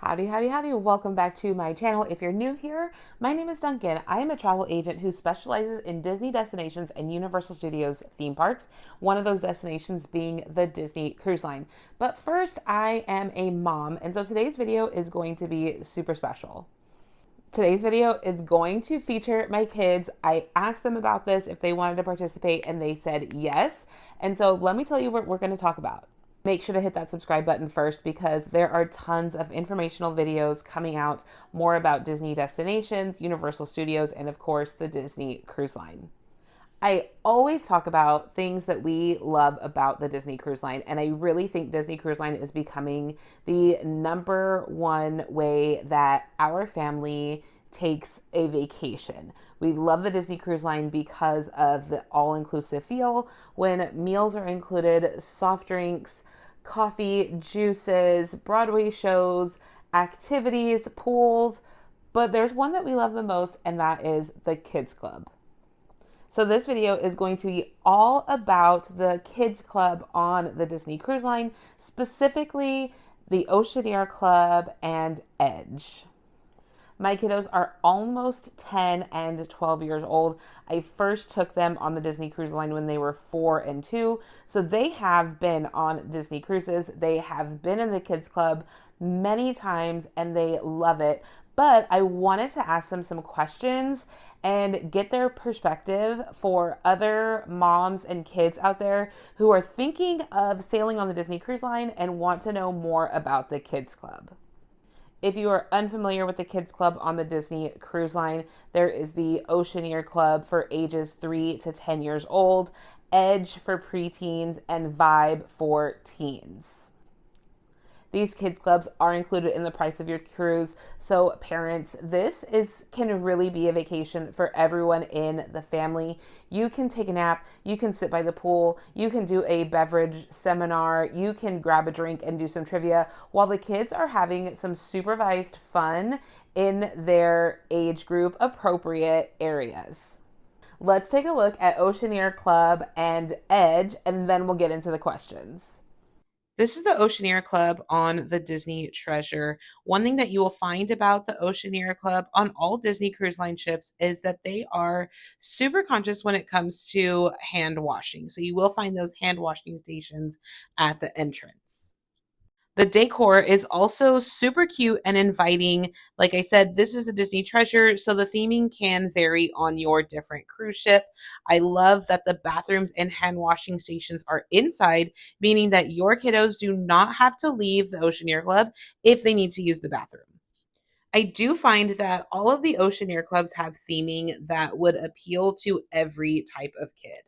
Howdy, howdy, howdy. Welcome back to my channel. If you're new here, my name is Duncan. I am a travel agent who specializes in Disney destinations and Universal Studios theme parks, one of those destinations being the Disney Cruise Line. But first, I am a mom, and so today's video is going to be super special. Today's video is going to feature my kids. I asked them about this if they wanted to participate, and they said yes. And so let me tell you what we're going to talk about. Make sure to hit that subscribe button first because there are tons of informational videos coming out more about Disney destinations, Universal Studios, and of course the Disney Cruise Line. I always talk about things that we love about the Disney Cruise Line, and I really think Disney Cruise Line is becoming the number one way that our family takes a vacation. We love the Disney Cruise Line because of the all-inclusive feel. When meals are included, soft drinks, coffee, juices, Broadway shows, activities, pools, but there's one that we love the most, and that is the Kids Club. So this video is going to be all about the Kids Club on the Disney Cruise Line, specifically the Oceaneer Club and Edge. My kiddos are almost 10 and 12 years old. I first took them on the Disney Cruise Line when they were 4 and 2. So they have been on Disney cruises. They have been in the Kids Club many times and they love it. But I wanted to ask them some questions and get their perspective for other moms and kids out there who are thinking of sailing on the Disney Cruise Line and want to know more about the Kids Club. If you are unfamiliar with the Kids Club on the Disney Cruise Line, there is the Oceaneer Club for ages 3 to 10 years old, Edge for preteens, and Vibe for teens. These kids clubs are included in the price of your cruise. So parents, can really be a vacation for everyone in the family. You can take a nap, you can sit by the pool, you can do a beverage seminar, you can grab a drink and do some trivia while the kids are having some supervised fun in their age group appropriate areas. Let's take a look at Oceaneer Club and Edge, and then we'll get into the questions. This is the Oceaneer Club on the Disney Treasure. One thing that you will find about the Oceaneer Club on all Disney Cruise Line ships is that they are super conscious when it comes to hand washing. So you will find those hand washing stations at the entrance. The decor is also super cute and inviting. Like I said, this is a Disney treasure, so the theming can vary on your different cruise ship. I love that the bathrooms and hand washing stations are inside, meaning that your kiddos do not have to leave the Oceaneer Club if they need to use the bathroom. I do find that all of the Oceaneer Clubs have theming that would appeal to every type of kid.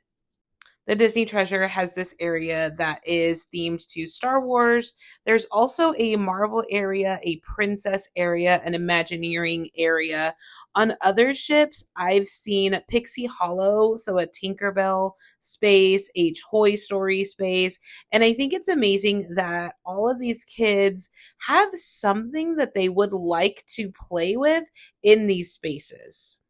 The Disney Treasure has this area that is themed to Star Wars. There's also a Marvel area, a Princess area, an Imagineering area. On other ships, I've seen Pixie Hollow, so a Tinkerbell space, a Toy Story space. And I think it's amazing that all of these kids have something that they would like to play with in these spaces.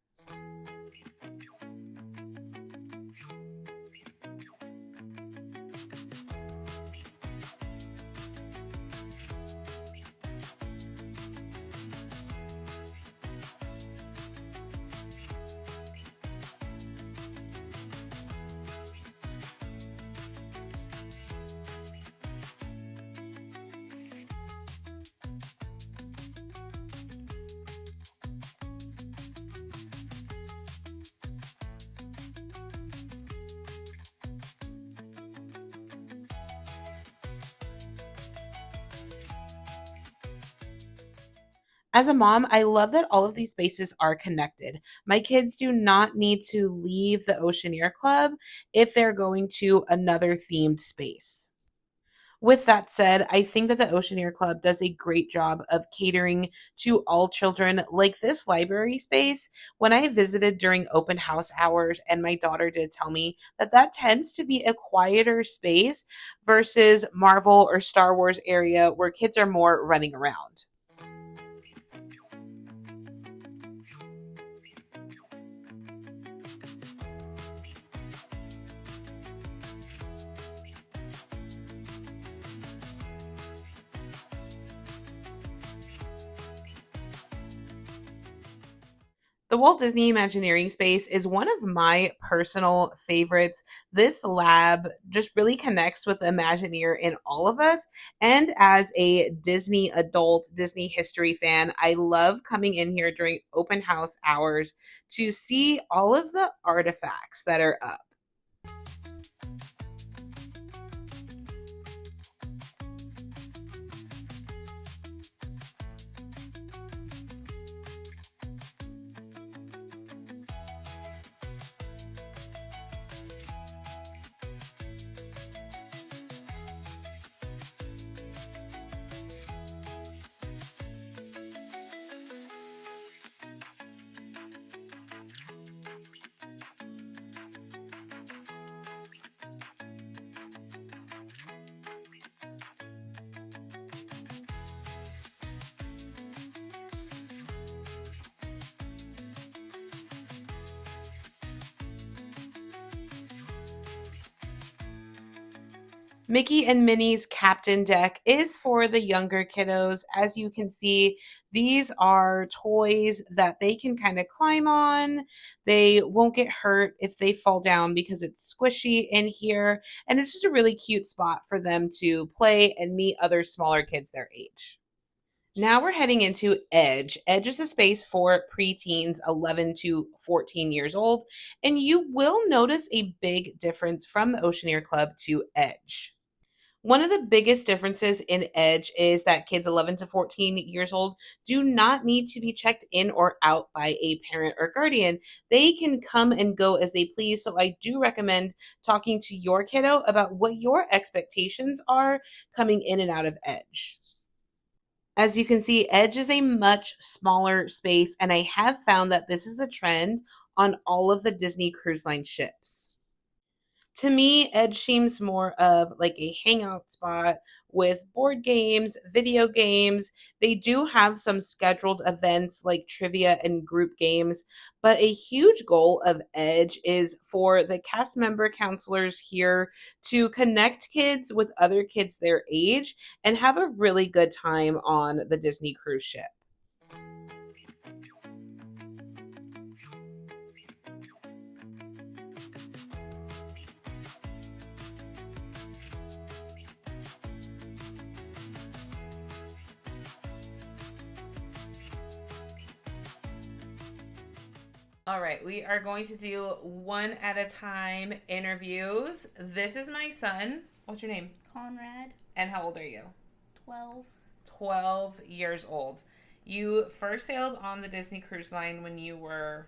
As a mom, I love that all of these spaces are connected. My kids do not need to leave the Oceaneer Club if they're going to another themed space. With that said, I think that the Oceaneer Club does a great job of catering to all children. Like this library space, when I visited during open house hours, and my daughter did tell me that that tends to be a quieter space versus Marvel or Star Wars area where kids are more running around. The Walt Disney Imagineering space is one of my personal favorites. This lab just really connects with the Imagineer in all of us. And as a Disney adult, Disney history fan, I love coming in here during open house hours to see all of the artifacts that are up. Mickey and Minnie's Captain Deck is for the younger kiddos. As you can see, these are toys that they can kind of climb on. They won't get hurt if they fall down because it's squishy in here. And it's just a really cute spot for them to play and meet other smaller kids their age. Now we're heading into Edge. Edge is a space for preteens 11 to 14 years old. And you will notice a big difference from the Oceaneer Club to Edge. One of the biggest differences in Edge is that kids 11 to 14 years old do not need to be checked in or out by a parent or guardian. They can come and go as they please. So I do recommend talking to your kiddo about what your expectations are coming in and out of Edge. As you can see, Edge is a much smaller space, and I have found that this is a trend on all of the Disney Cruise Line ships. To me, Edge seems more of like a hangout spot with board games, video games. They do have some scheduled events like trivia and group games, but a huge goal of Edge is for the cast member counselors here to connect kids with other kids their age and have a really good time on the Disney cruise ship. All right, we are going to do one at a time interviews. This is my son. What's your name? Conrad. And how old are you? 12. 12 years old. You first sailed on the Disney Cruise Line when you were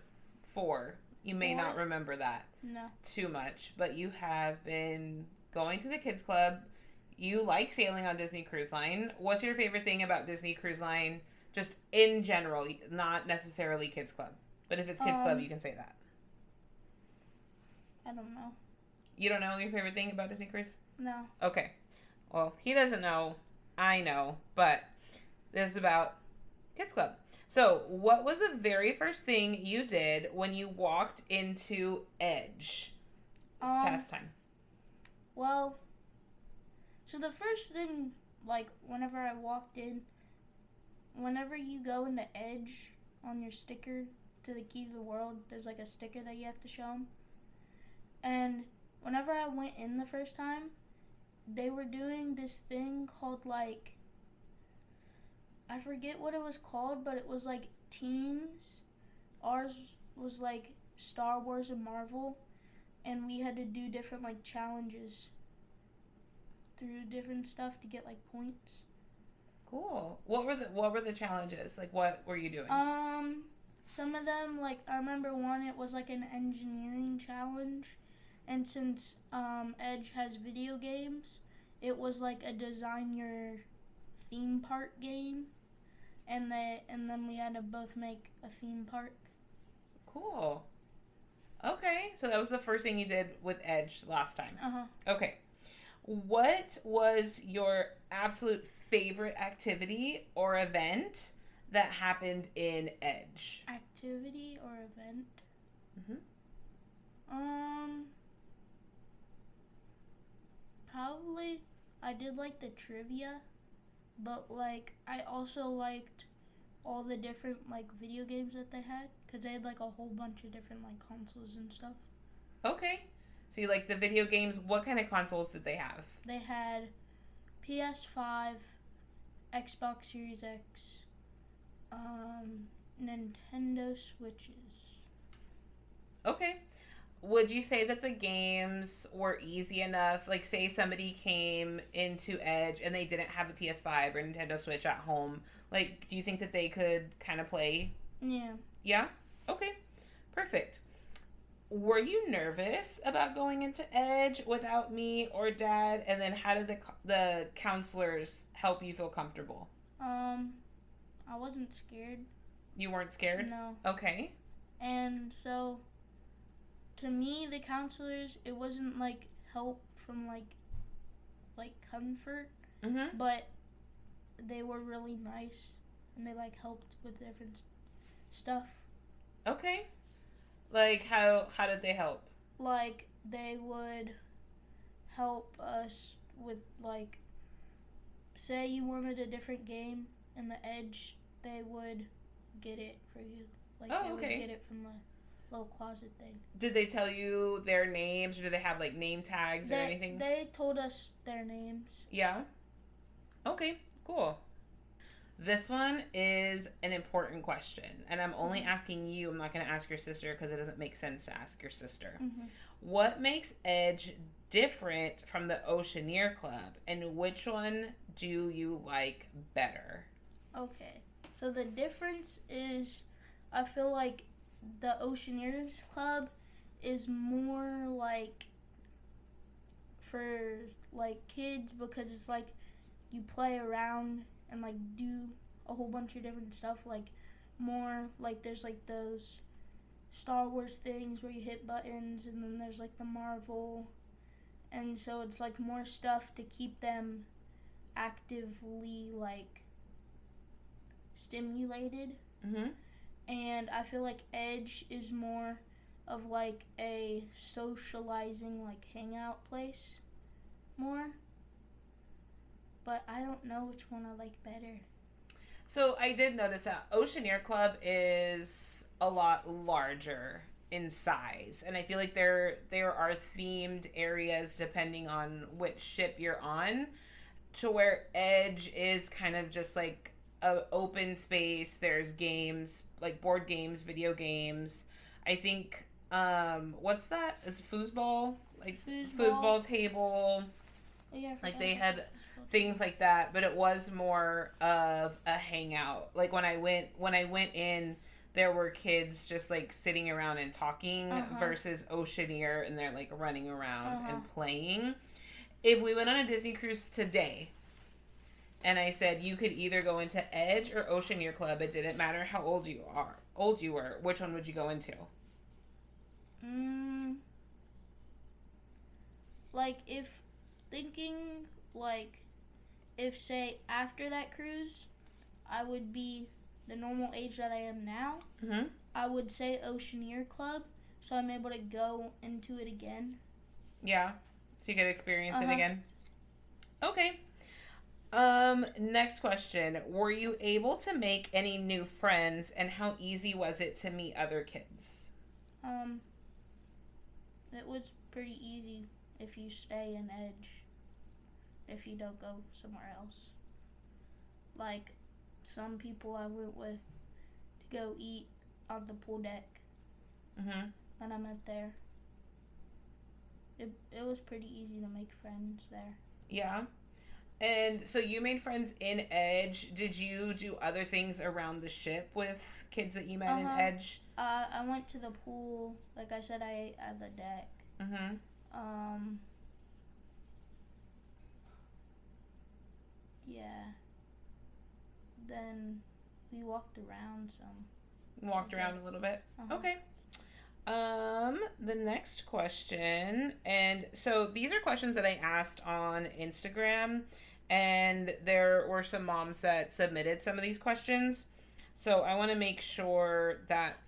4. You may not remember that No. too much, but you have been going to the kids club. You like sailing on Disney Cruise Line. What's your favorite thing about Disney Cruise Line, just in general, not necessarily kids club? But if it's kids club, you can say that. I don't know. You don't know your favorite thing about Disney Cruise? No. Okay. Well, he doesn't know. I know. But this is about kids club. So, what was the very first thing you did when you walked into Edge this past time? Well, so the first thing, like, whenever I walked in, whenever you go into Edge on your sticker to the Key to the World, there's like a sticker that you have to show them. And whenever I went in the first time, they were doing this thing called, like, I forget what it was called, but it was like teams. Ours was like Star Wars and Marvel, and we had to do different like challenges through different stuff to get like points. Cool. What were the challenges? Like, what were you doing? Some of them, like, I remember one, it was like an engineering challenge. And since Edge has video games, it was like a design your theme park game. And then we had to both make a theme park. Cool. Okay, so that was the first thing you did with Edge last time. Uh-huh. Okay. What was your absolute favorite activity or event that happened in Edge? Activity or event? Mm-hmm. Probably I did like the trivia, but like I also liked all the different like video games that they had because they had like a whole bunch of different like consoles and stuff. Okay. So you like the video games. What kind of consoles did they have? They had PS5, Xbox Series X, Nintendo Switches. Okay. Would you say that the games were easy enough? Like, say somebody came into Edge and they didn't have a PS5 or Nintendo Switch at home. Like, do you think that they could kind of play? Yeah. Yeah? Okay. Perfect. Were you nervous about going into Edge without me or Dad? And then how did the counselors help you feel comfortable? I wasn't scared. You weren't scared? No. Okay. And so, to me, the counselors, it wasn't like help from like comfort, Mm-hmm. but they were really nice and they like helped with different stuff. Okay. Like, how did they help? Like they would help us with like, say you wanted a different game in the Edge, they would get it for you. Like Oh, they would okay. get it from the little closet thing. Did they tell you their names, or do they have like name tags or anything? They told us their names. Yeah. Okay, cool. This one is an important question, and I'm only asking you. I'm not going to ask your sister because it doesn't make sense to ask your sister. Mm-hmm. What makes Edge different from the Oceaneer Club, and which one do you like better? Okay. So the difference is, I feel like the Oceaneers Club is more like for like kids because it's like you play around and like do a whole bunch of different stuff, like more like there's like those Star Wars things where you hit buttons, and then there's like the Marvel, and so it's like more stuff to keep them actively like stimulated. Mm-hmm. And I feel like Edge is more of like a socializing like hangout place more, but I don't know which one I like better. So I did notice that Oceaneer Club is a lot larger in size, and I feel like there are themed areas depending on which ship you're on, to where Edge is kind of just like a open space. There's games like board games, video games. I think what's that? It's foosball, like foosball table. Oh, yeah, Like they had things like that, but it was more of a hangout. Like when I went in, there were kids just like sitting around and talking versus Oceaneer and they're like running around and playing. If we went on a Disney cruise today and I said you could either go into Edge or Oceaneer Club, it didn't matter how old you were, which one would you go into? Like if thinking like if say after that cruise I would be the normal age that I am now, I would say Oceaneer Club, so I'm able to go into it again. Yeah, so you could experience it again. Okay. Next question. Were you able to make any new friends, and how easy was it to meet other kids? It was pretty easy if you stay in Edge, if you don't go somewhere else. Like, some people I went with to go eat on the pool deck that I met there. It was pretty easy to make friends there. Yeah. And so you made friends in Edge. Did you do other things around the ship with kids that you met in Edge? I went to the pool. Like I said, I ate at the deck. Yeah. Then we walked around some. Walked around a little bit? Okay. The next question, and so these are questions that I asked on Instagram, and there were some moms that submitted some of these questions. So I want to make sure that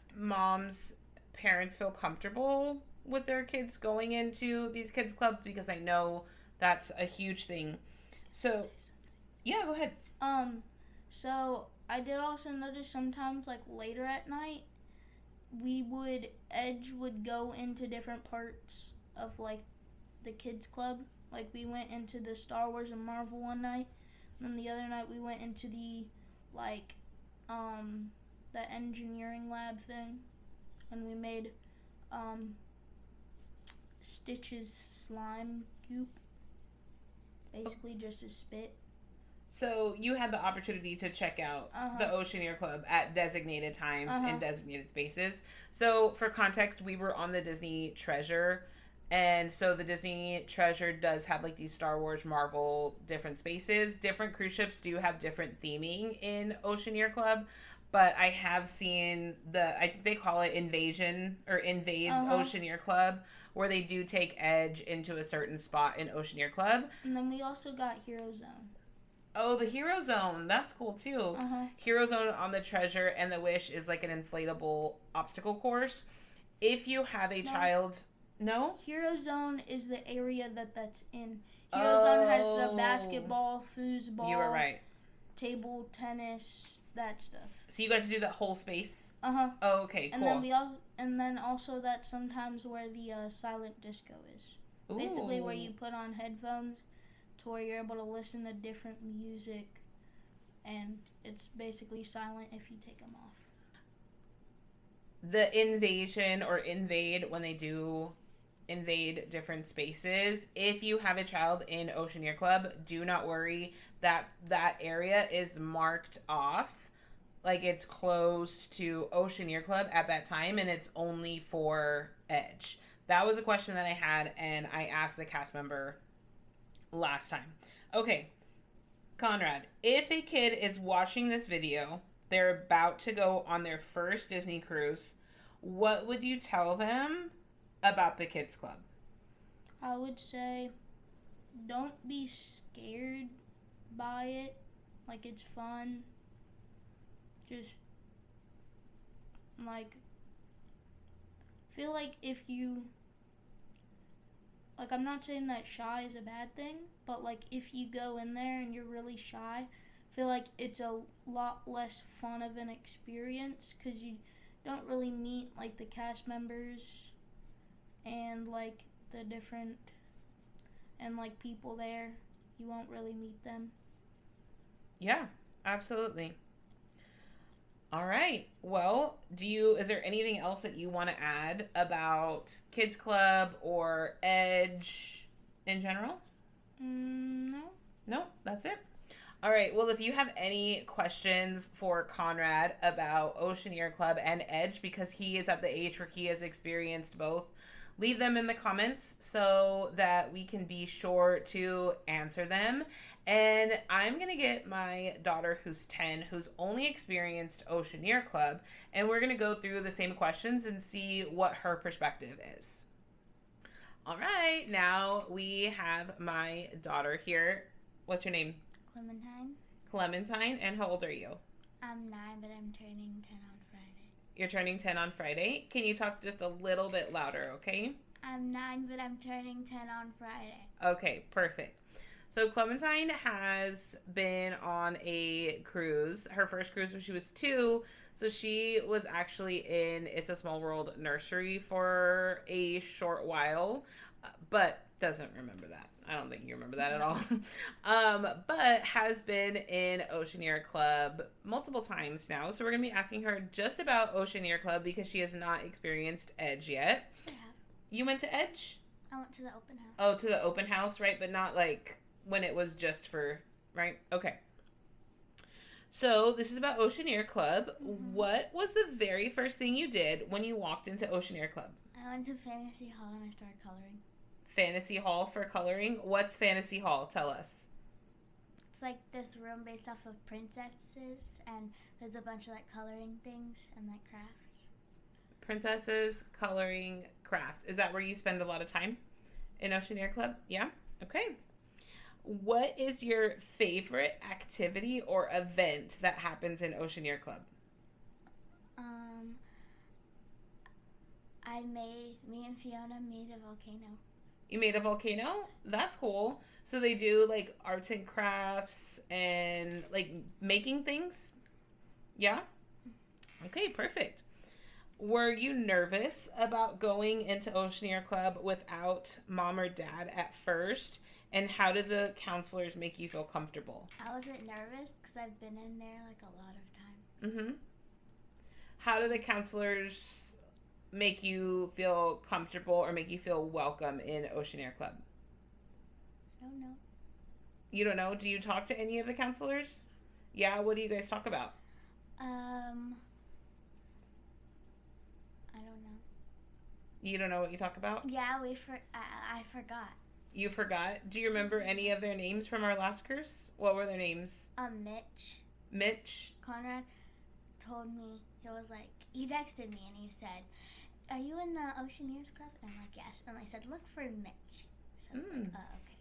parents feel comfortable with their kids going into these kids clubs, because I know that's a huge thing. So, yeah, go ahead. So I did also notice sometimes, like later at night, Edge would go into different parts of like the kids club. Like we went into the Star Wars and Marvel one night, and then the other night we went into the like the engineering lab thing, and we made Stitch's slime goop, basically just a spit. So you had the opportunity to check out the Oceaneer Club at designated times in designated spaces. So for context, we were on the Disney Treasure, and so the Disney Treasure does have like these Star Wars, Marvel, different spaces. Different cruise ships do have different theming in Oceaneer Club, but I have seen I think they call it Invasion or Invade Oceaneer Club, where they do take Edge into a certain spot in Oceaneer Club. And then we also got Hero Zone. Oh, the Hero Zone. That's cool, too. Hero Zone on the Treasure and the Wish is like an inflatable obstacle course. If you have a child... No? Hero Zone is the area that's in. Hero Zone has the basketball, foosball... You were right. Table tennis, that stuff. So you guys do that whole space? Oh, okay, cool. And then also that's sometimes where the silent disco is. Ooh. Basically where you put on headphones to where you're able to listen to different music, and it's basically silent if you take them off. The invasion or invade, when they do invade different spaces, if you have a child in Oceaneer Club, do not worry, that area is marked off. Like it's closed to Oceaneer Club at that time, and it's only for Edge. That was a question that I had, and I asked the cast member last time. Okay, Conrad, if a kid is watching this video, they're about to go on their first Disney cruise, what would you tell them about the kids club? I would say don't be scared by it. Like, it's fun. Just like feel like if you like, I'm not saying that shy is a bad thing, but like if you go in there and you're really shy, I feel like it's a lot less fun of an experience because you don't really meet like the cast members and like the different and like people there. You won't really meet them. Yeah, absolutely. All right. Well, is there anything else that you want to add about Kids Club or Edge in general? No. No, that's it. All right. Well, if you have any questions for Conrad about Oceaneer Club and Edge, because he is at the age where he has experienced both, leave them in the comments so that we can be sure to answer them. And I'm going to get my daughter, who's 10, who's only experienced Oceaneer Club, and we're going to go through the same questions and see what her perspective is. All right, now we have my daughter here. What's your name? Clementine. Clementine, and how old are you? I'm 9, but I'm turning 10 on Friday. You're turning 10 on Friday? Can you talk just a little bit louder, okay? I'm 9, but I'm turning 10 on Friday. Okay, perfect. So Clementine has been on a cruise. Her first cruise when she was 2. So she was actually in It's a Small World nursery for a short while, but doesn't remember that. I don't think you remember that at all. But has been in Oceaneer Club multiple times now. So we're going to be asking her just about Oceaneer Club because she has not experienced Edge yet. Yes, I have. You went to Edge? I went to the open house. Oh, to the open house, right? But not like when it was just for, right? Okay. So this is about Oceaneer Club. Mm-hmm. What was the very first thing you did when you walked into Oceaneer Club? I went to Fantasy Hall and I started coloring. Fantasy Hall for coloring? What's Fantasy Hall? Tell us. It's like this room based off of princesses, and there's a bunch of like coloring things and like crafts. Princesses, coloring, crafts. Is that where you spend a lot of time in Oceaneer Club? Yeah? Okay. What is your favorite activity or event that happens in Oceaneer Club? Me and Fiona made a volcano. You made a volcano? That's cool. So they do like arts and crafts and like making things? Yeah? Okay, perfect. Were you nervous about going into Oceaneer Club without mom or dad at first? And how did the counselors make you feel comfortable? I wasn't nervous because I've been in there like a lot of times. Mm-hmm. How do the counselors make you feel comfortable or make you feel welcome in Oceaneer Club? I don't know. You don't know? Do you talk to any of the counselors? Yeah, what do you guys talk about? I don't know. You don't know what you talk about? Yeah, I forgot. You forgot? Do you remember any of their names from our last cruise? What were their names? Mitch. Mitch? Conrad told me, he texted me and he said, "Are you in the Oceaneers Club?" And I'm like, "Yes." And I said, "Look for Mitch." So I was like, "Oh, okay."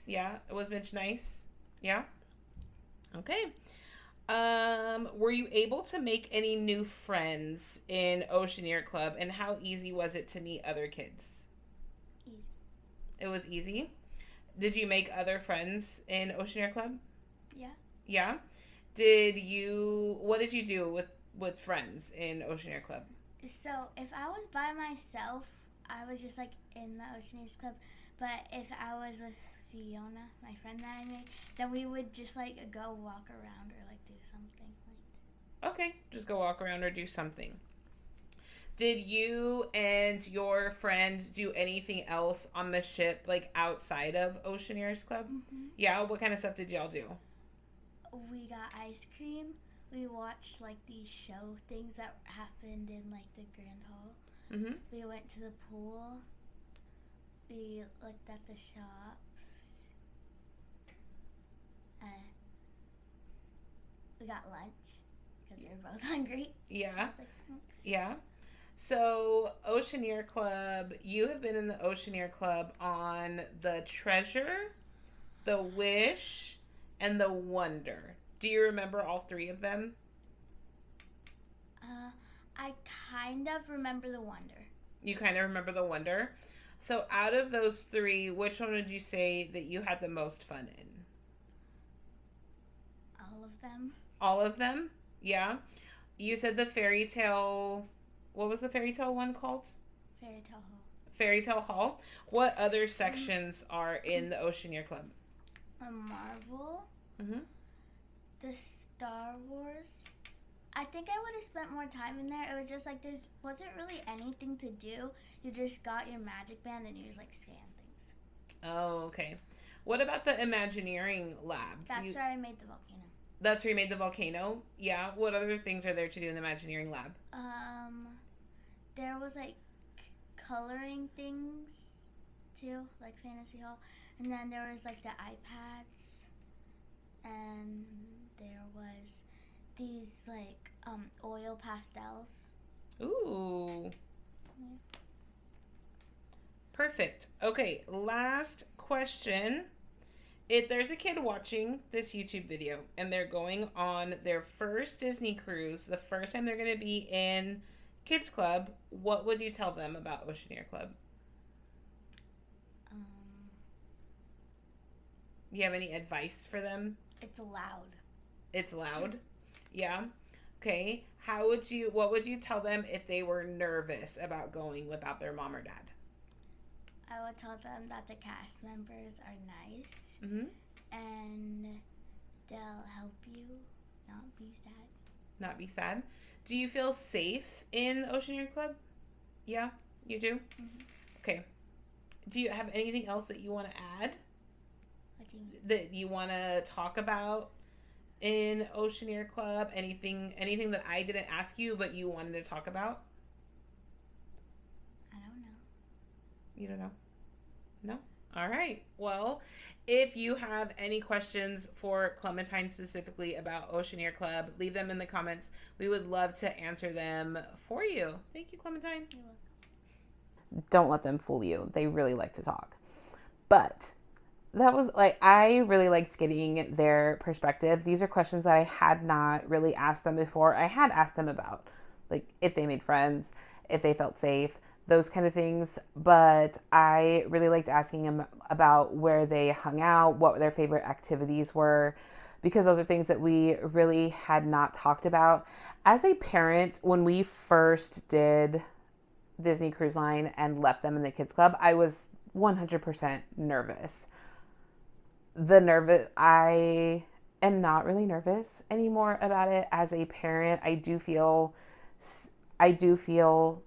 Yeah, was Mitch nice? Yeah? Okay. Were you able to make any new friends in Oceaneer Club, and how easy was it to meet other kids? Easy. It was easy. Did you make other friends in Oceaneer Club? Yeah. Yeah. What did you do with friends in Oceaneer Club? So if I was by myself, I was just like in the Oceaneers Club. But if I was with Fiona, my friend that I made, then we would just like go walk around or like do something like. Okay, just go walk around or do something. Did you and your friend do anything else on the ship, like outside of Oceaneers Club? Mm-hmm. Yeah, what kind of stuff did y'all do? We got ice cream. We watched like these show things that happened in like the Grand Hall. Mm-hmm. We went to the pool. We looked at the shop. We got lunch because we were both hungry. Yeah. Like, Yeah. So, Oceaneer Club, you have been in the Oceaneer Club on the Treasure, the Wish, and the Wonder. Do you remember all three of them? I kind of remember the Wonder. You kind of remember the Wonder. So, out of those three, which one would you say that you had the most fun in? All of them. All of them? Yeah. You said the fairy tale. What was the fairy tale one called? Fairy Tale Hall. Fairy Tale Hall. What other sections are in the Oceaneer Club? Marvel. Mm-hmm. The Star Wars. I think I would have spent more time in there. It was just like there wasn't really anything to do. You just got your magic band and you just like scan things. Oh, okay. What about the Imagineering lab? That's where I made the volcano. That's where you made the volcano? Yeah. What other things are there to do in the Imagineering lab? There was like coloring things too, like Fantasy Hall. And then there was like the iPads. And there was these like oil pastels. Ooh. Yeah. Perfect. Okay, last question. If there's a kid watching this YouTube video and they're going on their first Disney cruise, the first time they're going to be in Kids Club, what would you tell them about Oceaneer Club? Do you have any advice for them? It's loud. It's loud? Yeah. Okay. What would you tell them if they were nervous about going without their mom or dad? I would tell them that the cast members are nice. Mm-hmm. And they'll help you not be sad. Not be sad. Do you feel safe in the Oceaneer Club? Yeah, you do? Mm-hmm. Okay. Do you have anything else that you want to add? What do you mean? That you want to talk about in Oceaneer Club? Anything that I didn't ask you but you wanted to talk about? I don't know. You don't know? No? All right. Well, if you have any questions for Clementine specifically about Oceaneer Club, leave them in the comments. We would love to answer them for you. Thank you, Clementine. You're welcome. Don't let them fool you. They really like to talk. But that was I really liked getting their perspective. These are questions that I had not really asked them before. I had asked them about if they made friends, if they felt safe, those kind of things. But I really liked asking them about where they hung out, what their favorite activities were, because those are things that we really had not talked about. As a parent, when we first did Disney Cruise Line and left them in the kids club, I was 100% nervous. I am not really nervous anymore about it. As a parent, I do feel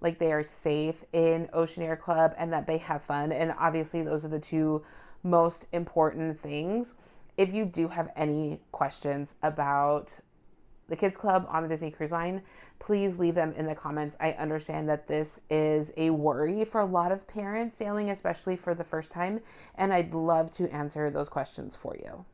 like they are safe in Oceaneer Club and that they have fun. And obviously, those are the two most important things. If you do have any questions about the kids club on the Disney Cruise Line, please leave them in the comments. I understand that this is a worry for a lot of parents sailing, especially for the first time, and I'd love to answer those questions for you.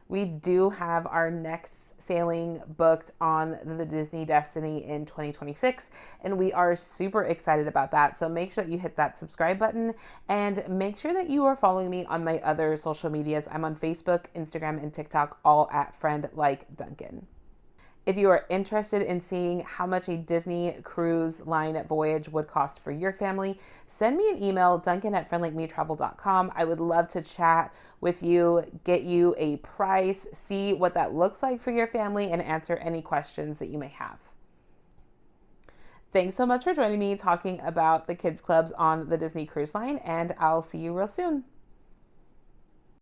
We do have our next sailing booked on the Disney Destiny in 2026, and we are super excited about that. So make sure that you hit that subscribe button and make sure that you are following me on my other social medias. I'm on Facebook, Instagram, and TikTok, all at Friend Like Duncan. If you are interested in seeing how much a Disney Cruise Line voyage would cost for your family, send me an email, duncan@friendlikemetravel.com. I would love to chat with you, get you a price, see what that looks like for your family, and answer any questions that you may have. Thanks so much for joining me talking about the kids clubs on the Disney Cruise Line, and I'll see you real soon.